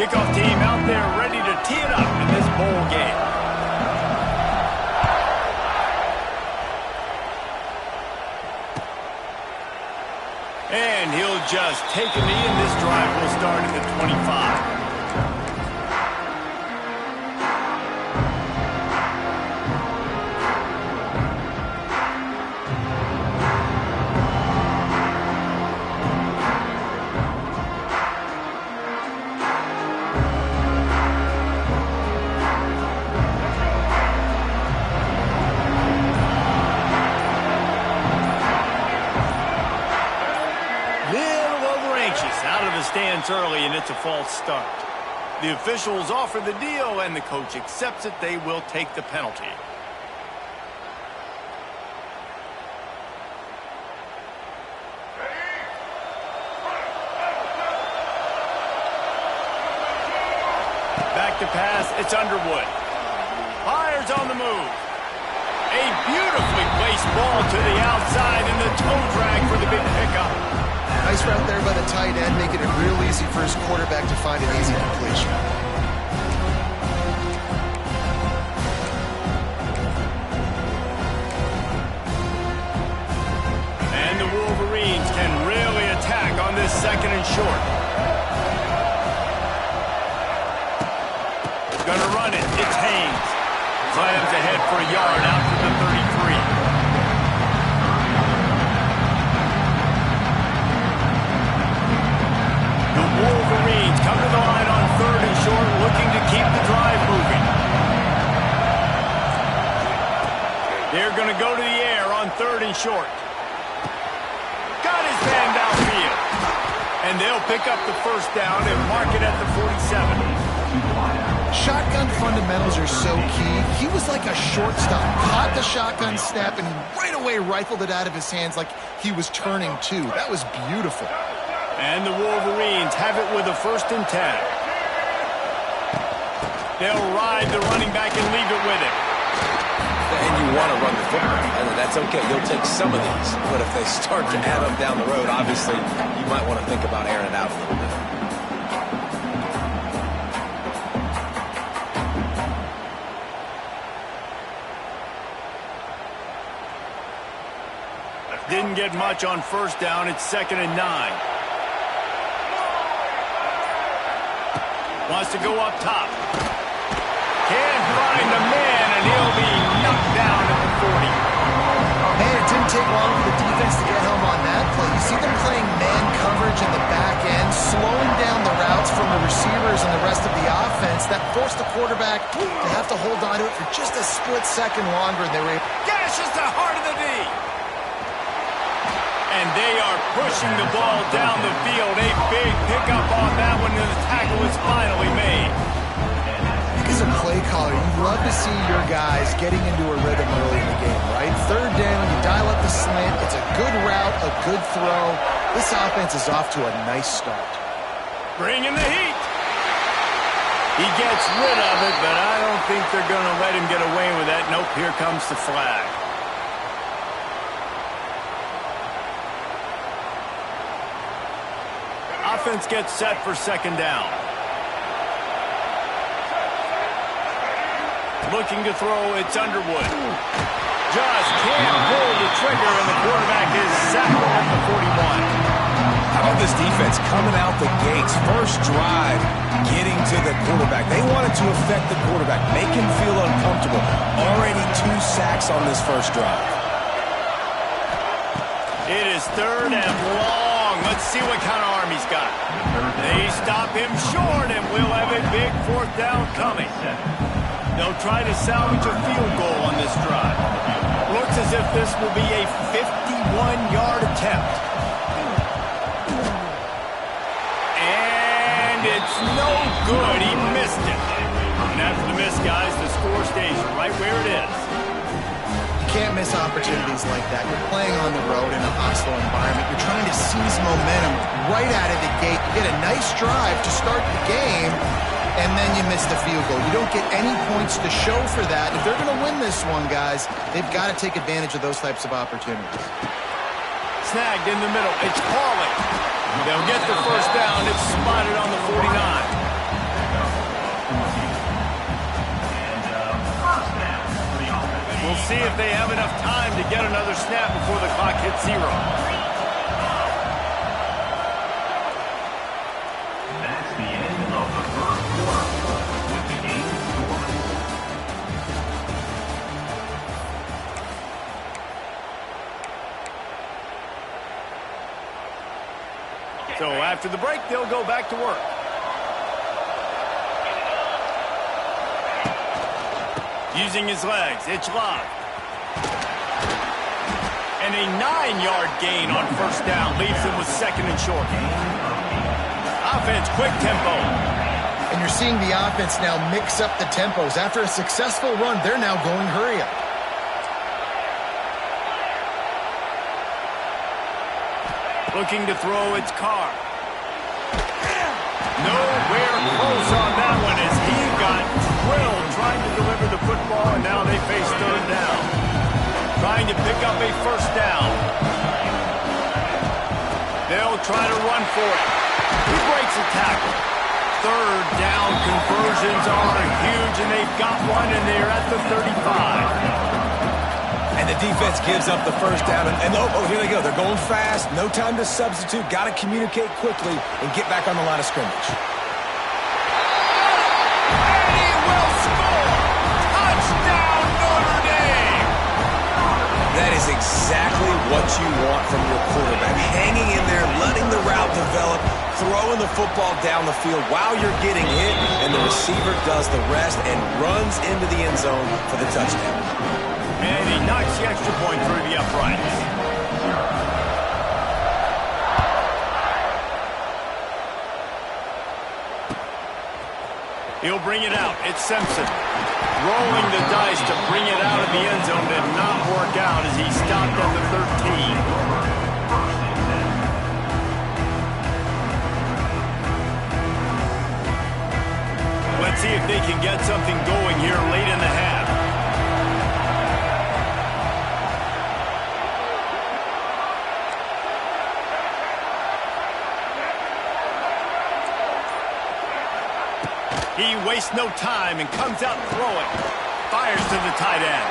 Kickoff team out there ready to tee it up in this bowl game. And he'll just take a knee, and this drive will start at the 25. Stands early, and it's a false start. The officials offer the deal, and the coach accepts it. They will take the penalty. Back to pass. It's Underwood. Fires on the move. A beautifully placed ball to the outside, and the toe drag for the big pickup. Nice route there by the tight end, making it real easy for his quarterback to find an easy completion. And the Wolverines can really attack on this second and short. Gonna run it. It's Haynes. Slams ahead for a yard out to the 33. Wolverines come to the line on third and short, looking to keep the drive moving. They're going to go to the air on third and short. Got his man downfield. And they'll pick up the first down and mark it at the 47. Shotgun fundamentals are so key. He was like a shortstop. Caught the shotgun snap and right away rifled it out of his hands like he was turning two. That was beautiful. And the Wolverines have it with a 1st and 10. They'll ride the running back and leave it with him. And you want to run the football, and that's okay. You'll take some of these. But if they start to add up down the road, obviously, you might want to think about airing it out a little bit. Didn't get much on first down. It's 2nd and 9. Wants to go up top. Can't find the man, and he'll be knocked down at the 40. Man, it didn't take long for the defense to get home on that play. You see them playing man coverage in the back end, slowing down the routes from the receivers and the rest of the offense. That forced the quarterback to have to hold on to it for just a split second longer, and they were able to gashes the heart of the D. And they are pushing the ball down the field. A big pickup on that one, and the tackle is finally made. As a play caller, you love to see your guys getting into a rhythm early in the game, right? Third down, you dial up the slant. It's a good route, a good throw. This offense is off to a nice start. Bring in the heat. He gets rid of it, but I don't think they're going to let him get away with that. Nope, here comes the flag. Offense gets set for 2nd down. Looking to throw, it's Underwood. Just can't pull the trigger, and the quarterback is sacked at the 41. How about this defense coming out the gates? First drive, getting to the quarterback. They wanted to affect the quarterback, make him feel uncomfortable. Already 2 sacks on this first drive. It is 3rd and long. Let's see what kind of arm he's got. They stop him short, and we'll have a big 4th down coming. They'll try to salvage a field goal on this drive. Looks as if this will be a 51-yard attempt. And it's no good. He missed it. And after the miss, guys, the score stays right where it is. Can't miss opportunities like that. You're playing on the road in a hostile environment. You're trying to seize momentum right out of the gate. You get a nice drive to start the game, and then you miss the field goal. You don't get any points to show for that. If they're going to win this one, guys, they've got to take advantage of those types of opportunities. Snagged in the middle. It's Pauling. They'll get the first down. It's spotted on the 49. see if they have enough time to get another snap before the clock hits 0. That's the end of the first quarter with the game score. So after the break, they'll go back to work. Using his legs, Ncaa. And a 9-yard gain on first down leaves them with 2nd and short. Offense, quick tempo. And you're seeing the offense now mix up the tempos. After a successful run, they're now going hurry up. Looking to throw, it's Carr. Nowhere close on that one as he got drilled trying to deliver the football, and now they face 3rd down. Trying to pick up a first down. They'll try to run for it. He breaks a tackle. 3rd down conversions are huge, and they've got one, and they're at the 35. And the defense gives up the first down. And oh, here they go. They're going fast. No time to substitute. Got to communicate quickly and get back on the line of scrimmage. And he will score! Touchdown, Notre Dame! That is exactly what you want from your quarterback. Hanging in there, letting the route develop, throwing the football down the field while you're getting hit, and the receiver does the rest and runs into the end zone for the touchdown. And he knocks the extra point through the uprights. He'll bring it out. It's Simpson. Rolling the dice to bring it out of the end zone did not work out as he stopped at the 13. Let's see if they can get something going here late in the half. He wastes no time and comes out throwing. Fires to the tight end.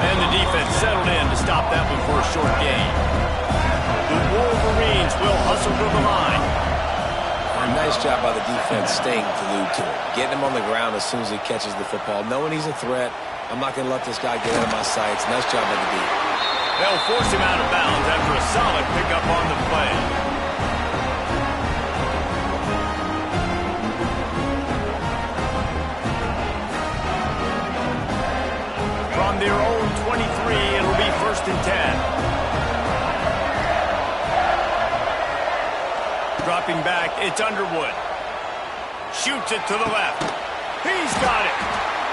And the defense settled in to stop that one for a short gain. The Wolverines will hustle to the line. A nice job by the defense staying glued to it. Getting him on the ground as soon as he catches the football. Knowing he's a threat. I'm not going to let this guy get out of my sights. Nice job by the D. They'll force him out of bounds after a solid pickup on the play. From their own 23, it'll be 1st and 10. Dropping back, it's Underwood. Shoots it to the left. He's got it.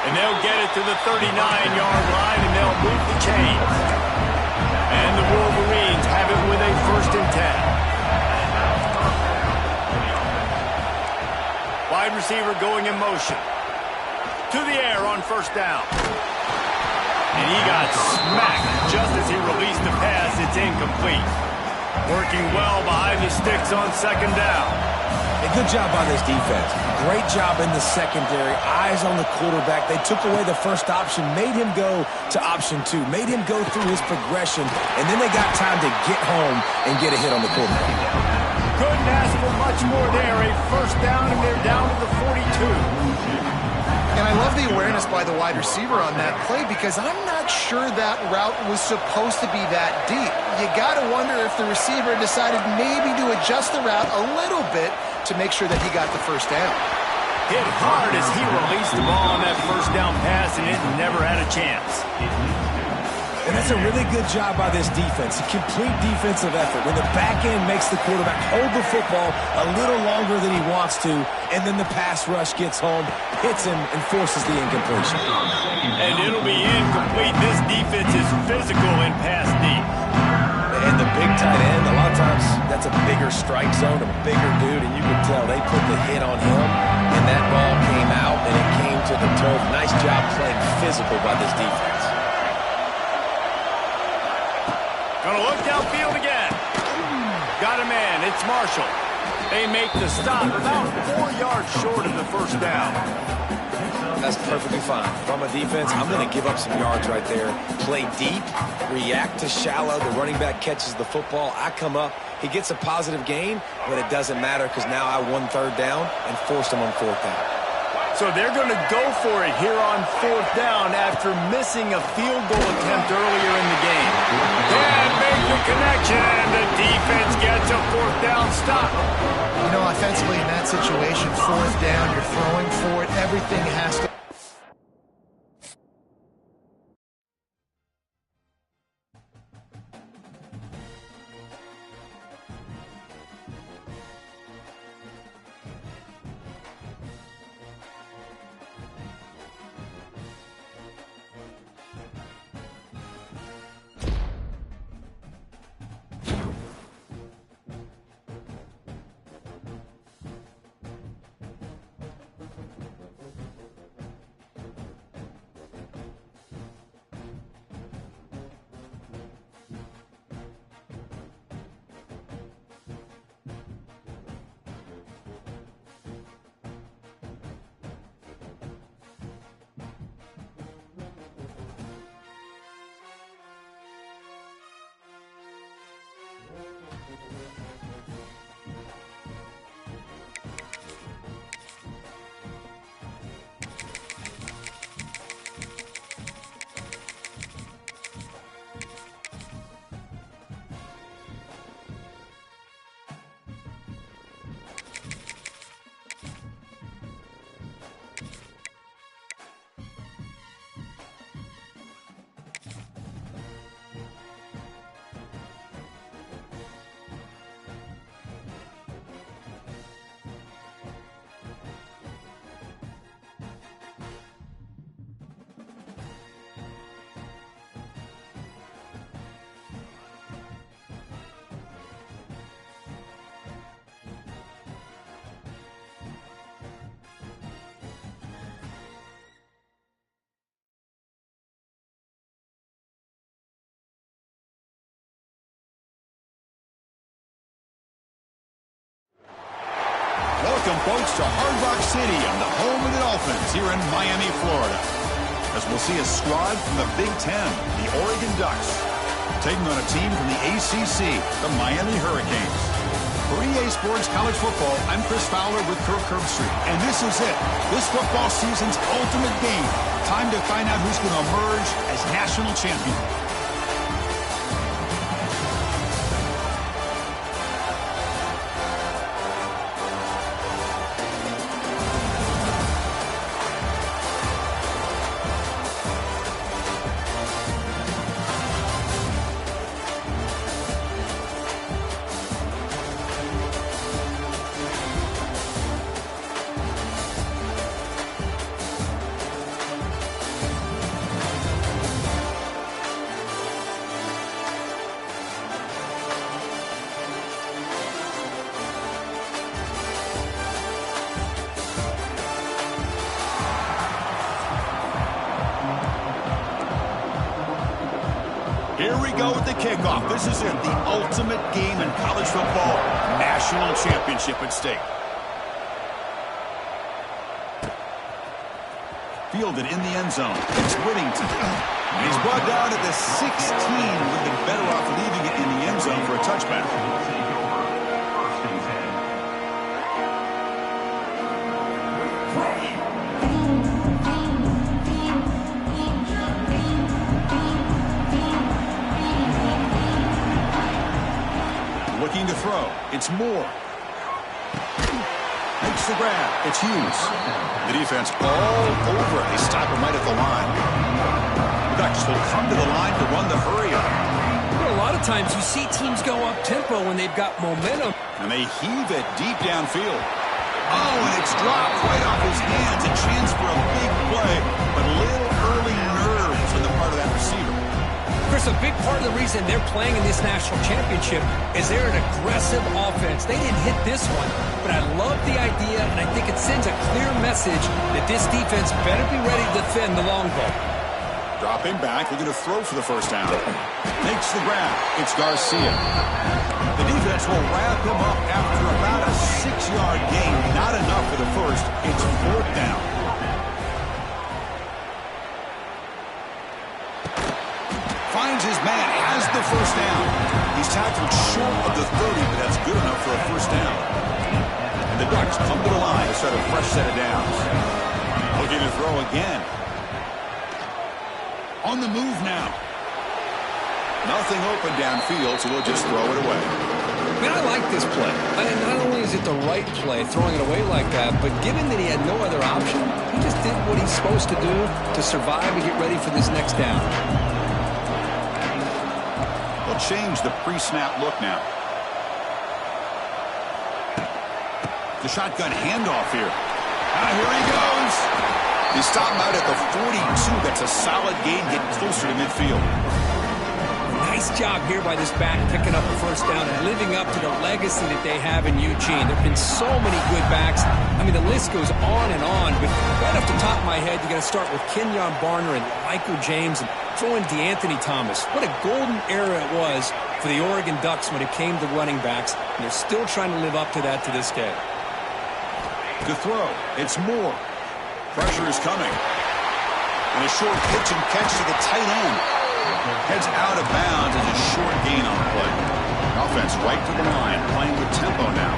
And they'll get it to the 39-yard line, and they'll move the chains. And the Wolverines have it with a 1st and 10. Wide receiver going in motion. To the air on first down. And he got smacked just as he released the pass. It's incomplete. Working well behind the sticks on 2nd down. A good job by this defense. Great job in the secondary. Eyes on the quarterback. They took away the first option, made him go to option 2, made him go through his progression, and then they got time to get home and get a hit on the quarterback. Couldn't ask for much more there. A first down, and they're down to the 42. And I love the awareness by the wide receiver on that play because I'm not sure that route was supposed to be that deep. You got to wonder if the receiver decided maybe to adjust the route a little bit to make sure that he got the first down. Hit hard as he released the ball on that first down pass, and it never had a chance. And that's a really good job by this defense. A complete defensive effort. When the back end makes the quarterback hold the football a little longer than he wants to, and then the pass rush gets home, hits him, and forces the incompletion. And it'll be incomplete. This defense is physical in pass deep. And the big tight end, a lot of times that's a bigger strike zone, a bigger dude, and you can tell they put the hit on him, and that ball came out, and it came to the turf. Nice job playing physical by this defense. Gonna look downfield again. Got a man. It's Marshall. They make the stop about 4 yards short of the first down. That's perfectly fine. If I'm a defense, I'm going to give up some yards right there. Play deep, react to shallow. The running back catches the football. I come up. He gets a positive gain, but it doesn't matter because now I won third down and forced him on fourth down. So they're going to go for it here on fourth down after missing a field goal attempt earlier in the game. And make the connection, and the defense gets a fourth down stop. You know, offensively in that situation, fourth down, you're throwing for it. Everything has to... Welcome, folks, to Hard Rock City and the home of the Dolphins here in Miami, Florida. As we'll see a squad from the Big Ten, the Oregon Ducks, taking on a team from the ACC, the Miami Hurricanes. For EA Sports College Football, I'm Chris Fowler with Kirk Herbstreit, and this is it. This football season's ultimate game. Time to find out who's going to emerge as national champion. Here we go with the kickoff. This is it, the ultimate game in college football. National championship at stake. Fielded in the end zone. It's Whittington. And he's brought down at the 16. Would have been better off leaving it in the end zone for a touchback. Looking to throw. It's Moore. Makes the grab. It's Hughes. The defense all over it. They stop him right at the line. The Ducks will come to the line to run the hurry up. Well, a lot of times you see teams go up-tempo when they've got momentum. And they heave it deep downfield. Oh, and it's dropped right off his hands. A chance for a big play, but a little early nerves on the part of that receiver. Chris, a big part of the reason they're playing in this national championship is they're an aggressive offense. They didn't hit this one, but I love the idea, and I think it sends a clear message that this defense better be ready to defend the long ball. Dropping back, looking to throw for the first down. Makes the grab. It's Garcia. The defense will wrap him up after about a 6-yard gain. Not enough for the first. It's fourth down. finds his man, has the first down. He's tackled short of the 30, but that's good enough for a first down. And the Ducks come to the line to start a fresh set of downs. Looking to throw again. On the move now. Nothing open downfield, so we'll just throw it away. Man, I like this play. And not only is it the right play, throwing it away like that, but given that he had no other option, he just did what he's supposed to do to survive and get ready for this next down. We'll change the pre-snap look now. The shotgun handoff here. Here he goes. They stop him out at the 42. That's a solid gain, getting closer to midfield. Nice job here by this back, picking up a first down and living up to the legacy that they have in Eugene. There have been so many good backs. I mean, the list goes on and on, but right off the top of my head, you got to start with Kenyon Barner and Michael James and throw in DeAnthony Thomas. What a golden era it was for the Oregon Ducks when it came to running backs, and they're still trying to live up to that to this day. To throw, it's Moore. Pressure is coming. And a short pitch and catch to the tight end. Heads out of bounds as a short gain on the play. Offense right to the line, playing with tempo now.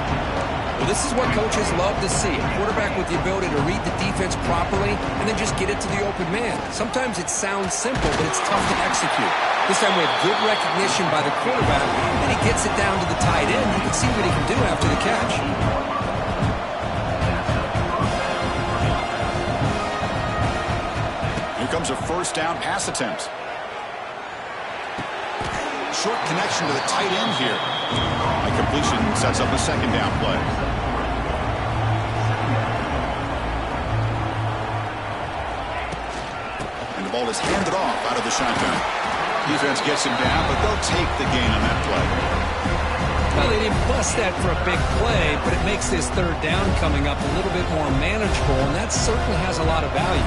Well, this is what coaches love to see. A quarterback with the ability to read the defense properly and then just get it to the open man. Sometimes it sounds simple, but it's tough to execute. This time we have good recognition by the quarterback, and he gets it down to the tight end. You can see what he can do after the catch. Here comes a first down pass attempt. Short connection to the tight end here. A completion sets up a second down play. And the ball is handed off out of the shotgun. Defense gets him down, but they'll take the gain on that play. Well, they didn't bust that for a big play, but it makes this third down coming up a little bit more manageable, and that certainly has a lot of value.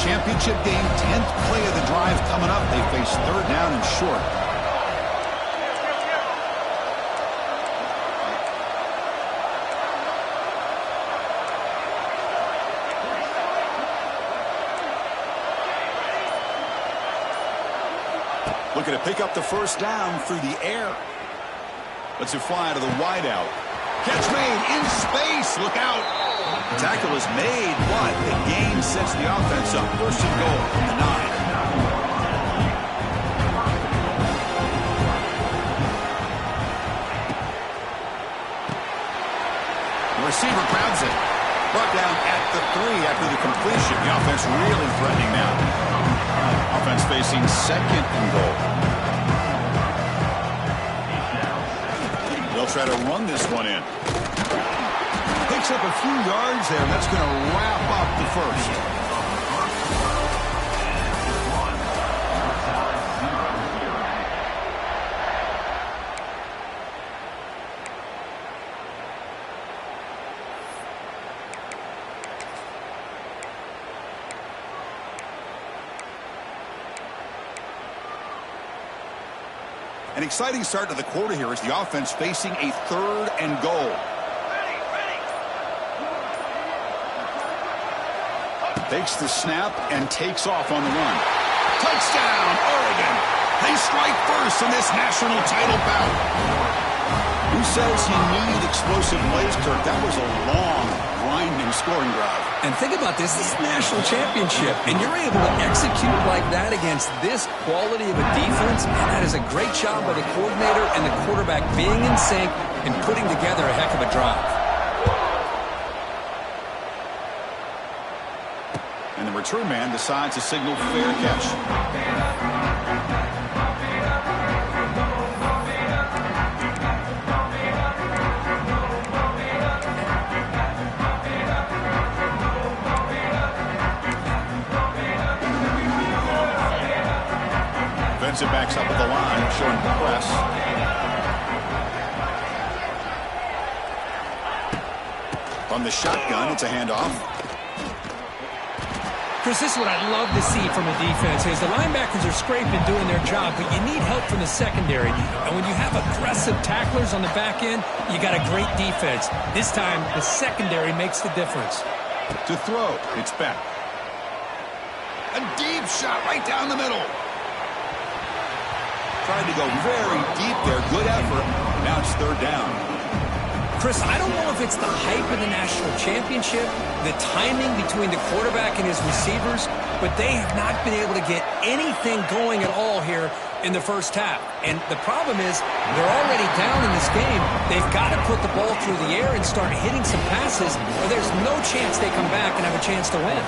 Championship game, 10th play of the drive coming up. They face third down and short. Looking to pick up the first down through the air. Lets it fly to the wideout. Catch made in space. Look out. The tackle is made, but the gain sets the offense up. First and goal from the 9. The receiver grabs it. Brought down at the 3 after the completion. The offense really threatening now. Offense facing second and goal. They'll try to run this one in. Picks up a few yards there, and that's going to wrap up the first. An exciting start to the quarter here as the offense facing a third and goal. Takes the snap and takes off on the run. Touchdown, Oregon. They strike first in this national title bout. Who says you need explosive plays, Kirk? That was a long, grinding scoring drive. And think about this. This is a national championship, and you're able to execute like that against this quality of a defense. Man, that is a great job by the coordinator and the quarterback being in sync and putting together a heck of a drive. And the return man decides to signal fair catch. It backs up at the line, showing press. From the shotgun, it's a handoff. Chris, this is what I love to see from a defense is the linebackers are scraping, doing their job, but you need help from the secondary. And when you have aggressive tacklers on the back end, you got a great defense. This time, the secondary makes the difference. To throw, it's back. A deep shot right down the middle. Tried to go very deep there. Good effort. Now it's third down. Chris, I don't know if it's the hype of the national championship, the timing between the quarterback and his receivers, but they have not been able to get anything going at all here in the first half. And the problem is they're already down in this game. They've got to put the ball through the air and start hitting some passes, or there's no chance they come back and have a chance to win.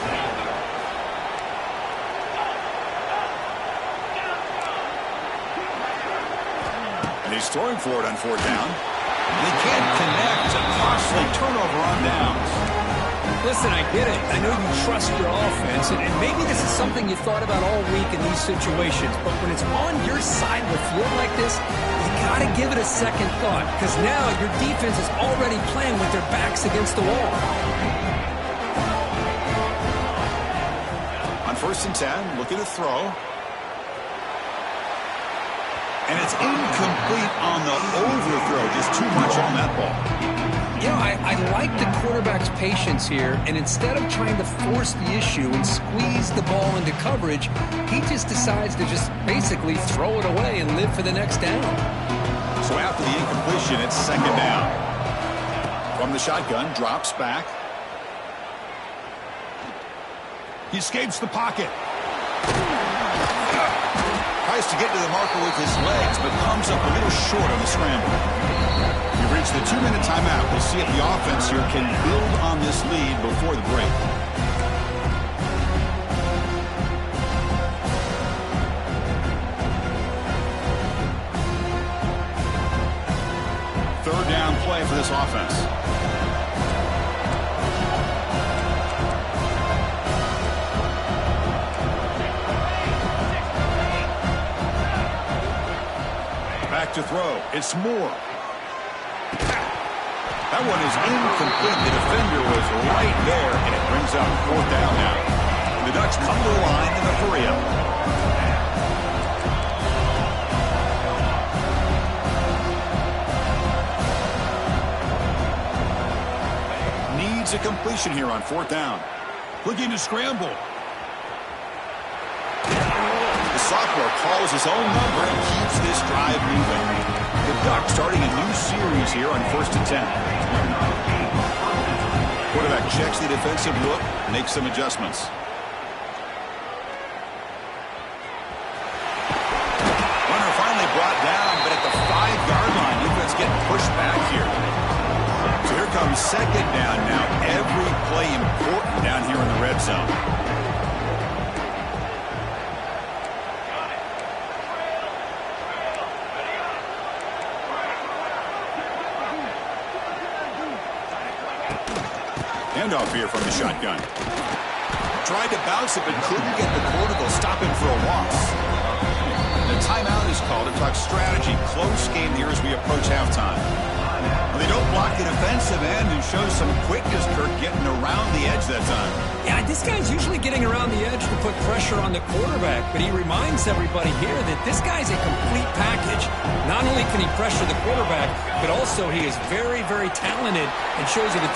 And he's throwing for it on fourth down. They can't connect. A costly turnover on downs. Listen, I get it. I know you trust your offense, and maybe this is something you thought about all week in these situations, but when it's on your side of the field like this, you got to give it a second thought, because now your defense is already playing with their backs against the wall. On 1st and 10, looking to throw. And it's incomplete on the overthrow. Just too much on that ball. You know, I like the quarterback's patience here, and instead of trying to force the issue and squeeze the ball into coverage, he just decides to just basically throw it away and live for the next down. So after the incompletion, it's second down. From the shotgun, drops back. He escapes the pocket. Tries to get to the marker with his legs, but comes up a little short on the scramble. We've reached the 2-minute timeout. We'll see if the offense here can build on this lead before the break. Third down play for this offense. Back to throw. It's Moore. That one is incomplete. The defender was right there, and it brings up fourth down now. The Ducks come to the line in a hurry-up. Needs a completion here on fourth down. Looking to scramble. The sophomore calls his own number and keeps this drive moving. The Ducks starting a new series here on 1st and 10. Quarterback checks the defensive look, makes some adjustments. Runner finally brought down, but at the 5-yard line, defense getting pushed back here. So here comes second down now. Every play important down here in the red zone. Handoff here from the shotgun. Tried to bounce it, but couldn't get the quarter. They'll stop him for a loss. The timeout is called to talk strategy. Close game here as we approach halftime. Well, they don't block the defensive end and show some quickness, Kirk, getting around the edge that time. Yeah, this guy's usually getting around the edge to put pressure on the quarterback, but he reminds everybody here that this guy's a complete package. Not only can he pressure the quarterback, but also he is very, very talented and shows you the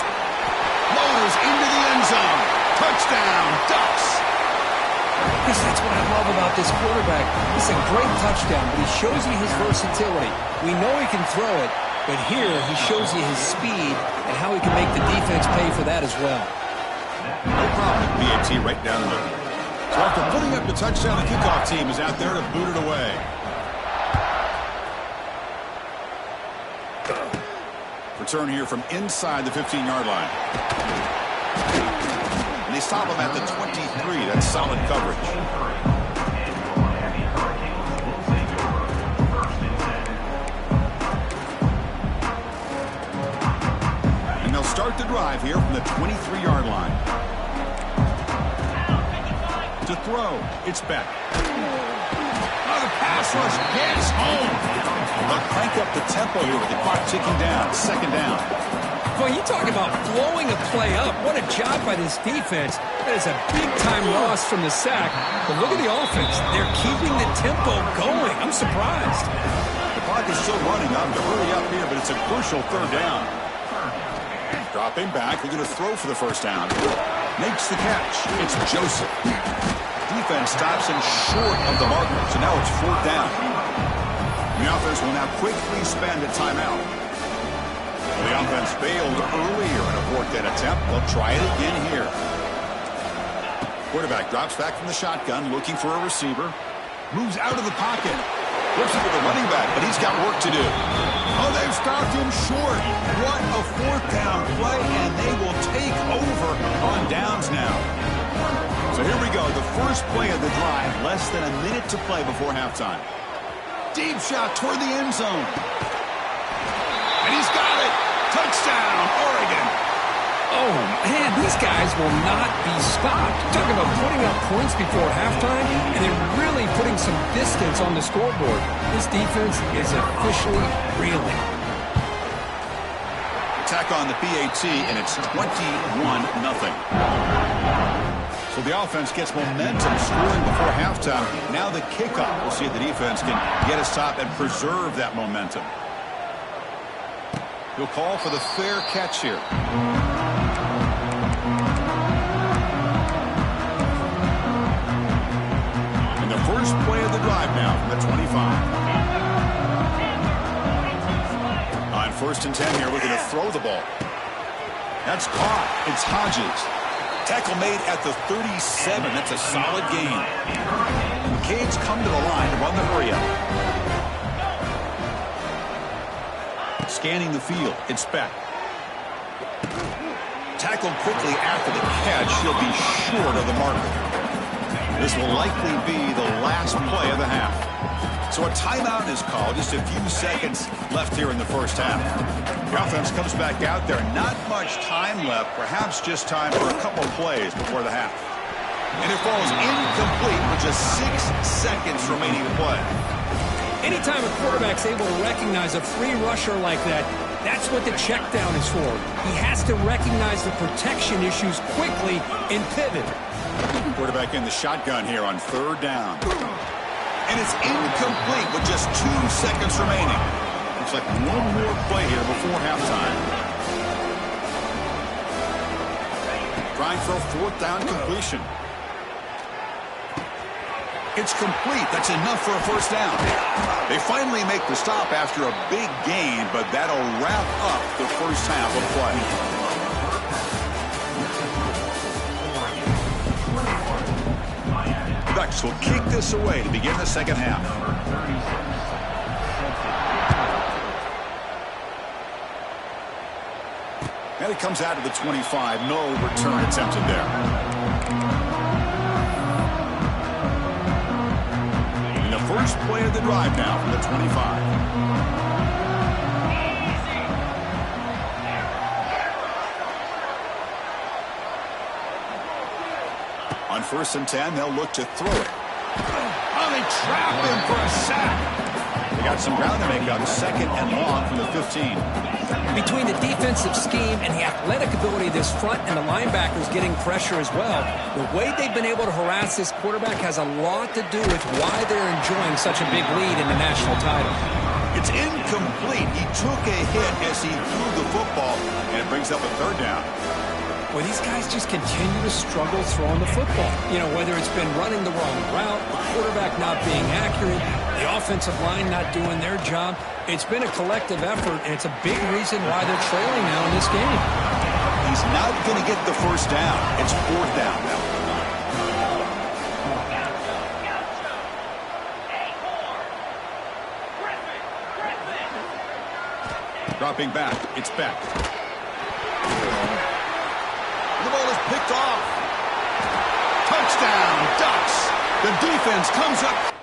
Loaders into the end zone. Touchdown, Ducks. Chris, that's what I love about this quarterback. It's a great touchdown, but he shows you his versatility. We know he can throw it, but here he shows you his speed and how he can make the defense pay for that as well. No problem. BAT right down the middle. So after putting up the touchdown, the kickoff team is out there to boot it away. Return here from inside the 15-yard line. And they stop him at the 23. That's solid coverage. And they'll start the drive here from the 23-yard line. To throw, it's Beck. Oh, the pass rush gets home. They'll crank up the tempo here with the clock ticking down. Second down. Boy, you talk about blowing a play up. What a job by this defense. That is a big-time loss from the sack. But look at the offense. They're keeping the tempo going. I'm surprised. The clock is still running. I'm to hurry up here, but it's a crucial third down. Dropping back. They're going to throw for the first down. Makes the catch. It's Joseph. Defense stops him short of the marker, so now it's fourth down. The offense will now quickly spend a timeout. The offense failed earlier in a fourth down attempt. They'll try it again here. Quarterback drops back from the shotgun, looking for a receiver. Moves out of the pocket. Flips it to the running back, but he's got work to do. Oh, they've stopped him short. What a fourth down play, and they will take over on downs now. So here we go, the first play of the drive, less than a minute to play before halftime. Deep shot toward the end zone. And he's got it. Touchdown, Oregon. Oh, man, these guys will not be stopped. Talk about putting up points before halftime and then really putting some distance on the scoreboard. This defense is officially reeling. Attack on the PAT, and it's 21-0. So the offense gets momentum scoring before halftime. Now the kickoff. We'll see if the defense can get a stop and preserve that momentum. He'll call for the fair catch here. And the first play of the drive now from the 25. On 1st and 10 here, looking to throw the ball. That's caught. It's Hodges. Tackle made at the 37. That's a solid gain. Cade's come to the line to run the hurry up. Scanning the field. It's back. Tackled quickly after the catch. He'll be short of the marker. This will likely be the last play of the half. So a timeout is called. Just a few seconds left here in the first half. The offense comes back out there. Not much time left. Perhaps just time for a couple plays before the half. And it falls incomplete with just 6 seconds remaining to play. Anytime a quarterback's able to recognize a free rusher like that, that's what the check down is for. He has to recognize the protection issues quickly and pivot. Quarterback in the shotgun here on 3rd down. And it's incomplete with just 2 seconds remaining. Looks like one more play here before halftime. Trying for a 4th down completion. It's complete. That's enough for a 1st down. They finally make the stop after a big gain, but that'll wrap up the first half of play. Ducks will kick this away to begin the second half. And it comes out of the 25. No return attempted there. And the first play of the drive now from the 25. On 1st and 10, they'll look to throw it. Oh, they trap him for a sack. They got some ground to make up. 2nd and long from the 15. Between the defensive scheme and the athletic ability of this front and the linebackers getting pressure as well, the way they've been able to harass this quarterback has a lot to do with why they're enjoying such a big lead in the national title. It's incomplete. He took a hit as he threw the football, and it brings up a 3rd down. Well, these guys just continue to struggle throwing the football. You know, whether it's been running the wrong route, the quarterback not being accurate, the offensive line not doing their job. It's been a collective effort, and it's a big reason why they're trailing now in this game. He's not going to get the 1st down. It's 4th down now. Dropping back. It's back. The ball is picked off. Touchdown, Ducks. The defense comes up.